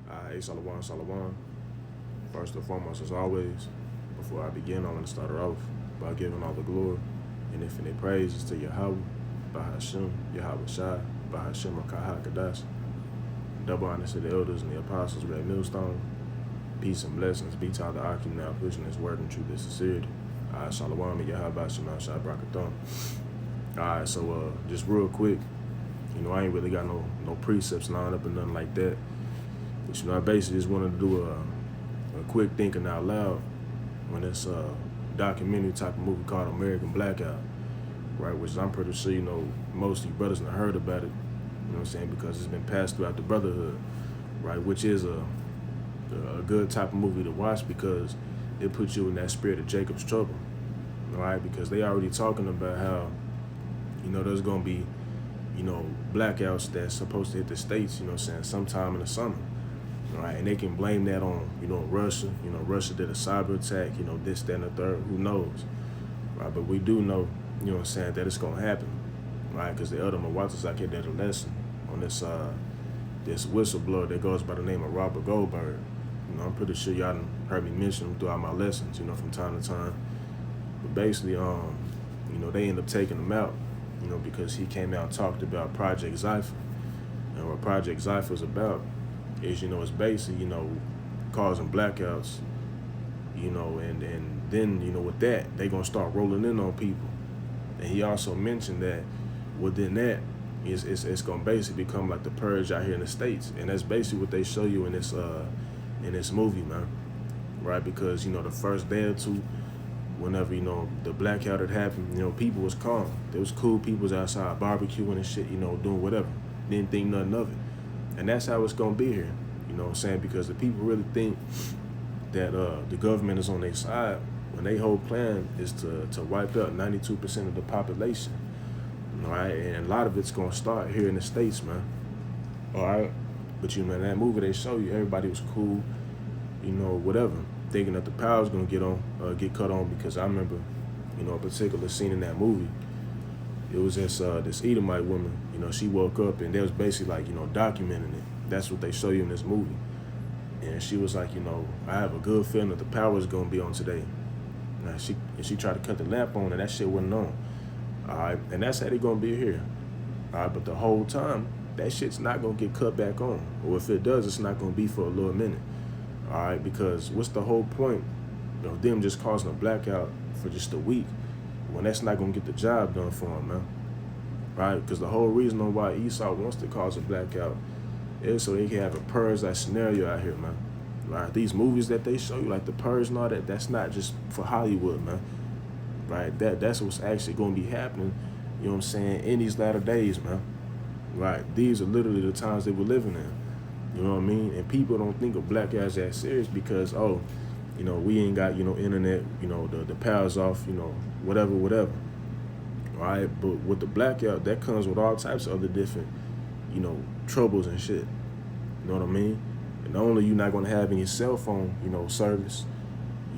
Hey, Salawan, Salawan. First and foremost, as always, before I begin, I want to start it off by giving all the glory and infinite praises to Yahweh, Bahashim, Yahweh Shai, Bahashim, Akaha Kadash. Double honors to the elders and the apostles, Red Millstone. Peace and blessings be to all the Akim now pushing this word in truth and sincerity. Shalom, and Yahweh Shema Shai Brakathon. Alright, so just real quick, I ain't really got no precepts lined up or nothing like that. But I basically just wanted to do a quick thinking out loud on this documentary type of movie called American Blackout, right? Which I'm pretty sure most of you brothers have heard about it. You know what I'm saying? Because it's been passed throughout the brotherhood, right? Which is a good type of movie to watch because it puts you in that spirit of Jacob's trouble, right? Because they already talking about how there's gonna be blackouts that's supposed to hit the states, sometime in the summer. Right, and they can blame that on, Russia. Russia did a cyber attack, this, that, and the third. Who knows? Right, but we do know, that it's gonna happen, right? Because the elder Mawatazaki did a lesson on this whistleblower that goes by the name of Robert Goldberg. I'm pretty sure y'all done heard me mention him throughout my lessons, from time to time. But basically, they end up taking him out, because he came out and talked about Project Zypher, and what Project Zypher is about is, it's basically, causing blackouts, and then, with that, they gonna start rolling in on people. And he also mentioned that within that, it's gonna basically become like the purge out here in the States. And that's basically what they show you in this movie, man. Right? Because, the first day or two, whenever, the blackout had happened, people was calm. There was cool people was outside barbecuing and shit, doing whatever. Didn't think nothing of it. And that's how it's going to be here, because the people really think that the government is on their side when their whole plan is to wipe out 92% of the population, all right? And a lot of it's going to start here in the States, man, all right? But, in that movie, they show you everybody was cool, whatever, thinking that the power was going to get cut on because I remember, a particular scene in that movie. It was this Edomite woman, she woke up and they was basically like, documenting it. That's what they show you in this movie. And she was like, I have a good feeling that the power is gonna be on today. Now she tried to cut the lamp on and that shit wasn't on. All right, and that's how they gonna be here. All right, but the whole time, that shit's not gonna get cut back on. Or if it does, it's not gonna be for a little minute. All right, because what's the whole point of them just causing a blackout for just a week when that's not gonna get the job done for them, man? Right? Because the whole reason on why Esau wants to cause a blackout is so they can have a purge like scenario out here, man. Right? These movies that they show you, like the purge and all that, that's not just for Hollywood, man. Right? That's what's actually gonna be happening, in these latter days, man. Right? These are literally the times that we're living in. You know what I mean? And people don't think of blackouts that serious because, we ain't got, internet, the power's off, whatever. Right? But with the blackout, that comes with all types of other different, troubles and shit. You know what I mean? And not only you not gonna have any cell phone, service,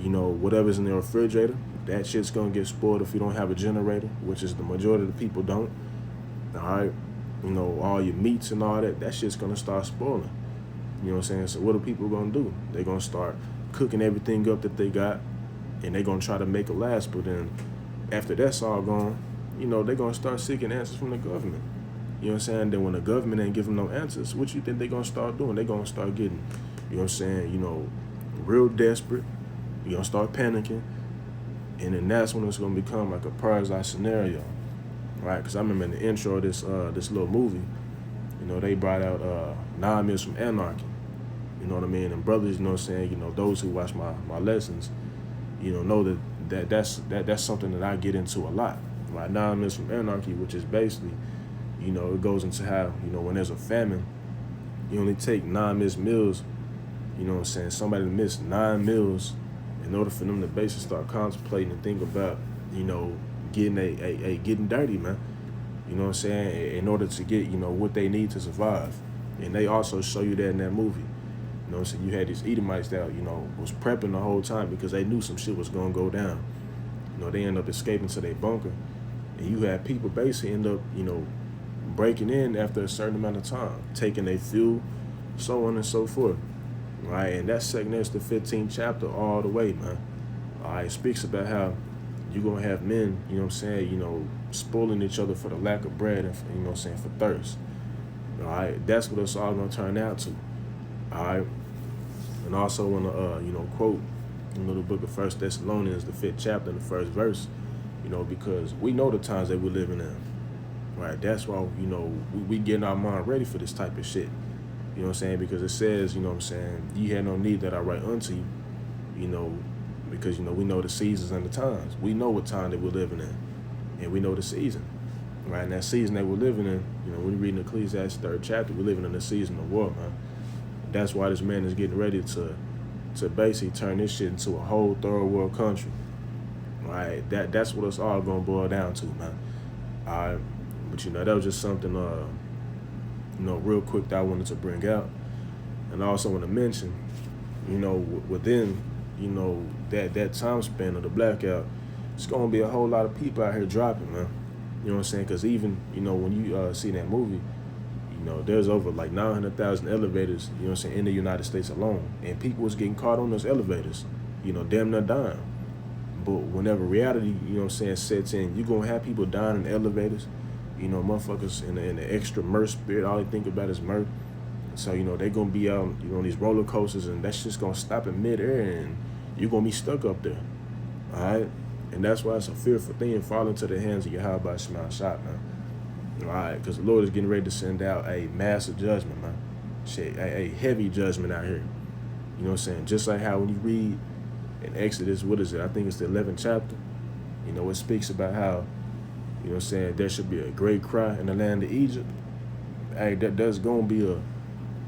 whatever's in the refrigerator, that shit's gonna get spoiled if you don't have a generator, which is the majority of the people don't. All right? All your meats and all that shit's gonna start spoiling. You know what I'm saying? So what are people gonna do? They're gonna start cooking everything up that they got, and they're gonna try to make it last. But then after that's all gone, they're gonna start seeking answers from the government. You know what I'm saying? Then when the government ain't giving no answers, what you think they're gonna start doing? They're gonna start getting, real desperate. You're gonna start panicking. And then that's when it's gonna become like a purge-like scenario. Right? Because I remember in the intro of this little movie, they brought out 9 Minutes from Anarchy. You know what I mean? And brothers, those who watch my lessons, know that's something that I get into a lot. Right? 9 Minutes from Anarchy, which is basically, it goes into how, when there's a famine, you only take 9 missed meals, somebody missed 9 meals in order for them to basically start contemplating and think about, getting getting dirty, man. You know what I'm saying? In order to get, what they need to survive. And they also show you that in that movie. You know what I'm saying? You had these Edomites that, was prepping the whole time because they knew some shit was gonna go down. They end up escaping to their bunker. And you had people basically end up, breaking in after a certain amount of time, taking their fuel, so on and so forth. right? And that's second Ezra, the 15th chapter all the way, man. All right, it speaks about how you're going to have men, you know what I'm saying, spoiling each other for the lack of bread and, you know what I'm saying, for thirst. All right, that's what it's all going to turn out to. All right. And also want to, quote, the book of First Thessalonians, the 5th chapter, and the 1st verse, because we know the times that we're living in. Right, that's why, we getting our mind ready for this type of shit. You know what I'm saying? Because it says, you know what I'm saying, ye had no need that I write unto you, because, we know the seasons and the times. We know what time that we're living in, and we know the season. Right, and that season that we're living in, when we read in Ecclesiastes 3rd chapter, we're living in the season of war, man. That's why this man is getting ready to basically turn this shit into a whole third world country. Right, that's what it's all gonna boil down to, man. All right. But, that was just something, real quick that I wanted to bring out. And I also want to mention, within, that time span of the blackout, it's going to be a whole lot of people out here dropping, man. You know what I'm saying? Because even, when you see that movie, there's over like 900,000 elevators, in the United States alone. And people was getting caught on those elevators, damn near dying. But whenever reality, sets in, you're going to have people dying in elevators. Motherfuckers in the extra mirth spirit, all they think about is mirth. So, they going to be out, on these roller coasters, and that's just going to stop in midair, and you're going to be stuck up there. All right? And that's why it's a fearful thing, fall into the hands of Yahweh Shema Shot, man. All right? Because the Lord is getting ready to send out a massive judgment, man. Shit, a heavy judgment out here. You know what I'm saying? Just like how when you read in Exodus, what is it? I think it's the 11th chapter. It speaks about how, there should be a great cry in the land of Egypt. Hey, there's going to be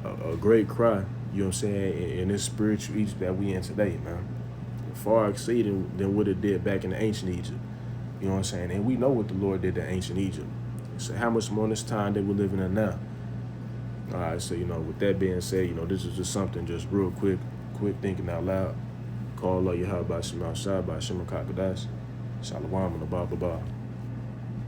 a great cry, in this spiritual Egypt that we in today, man. Far exceeding than what it did back in the ancient Egypt. You know what I'm saying? And we know what the Lord did to ancient Egypt. So how much more in this time that we're living in now? All right, so, with that being said, this is just something just real quick thinking out loud. Call Allah Yahweh by Shema Shah by Shema Kakadash. Shalom and blah, blah, blah.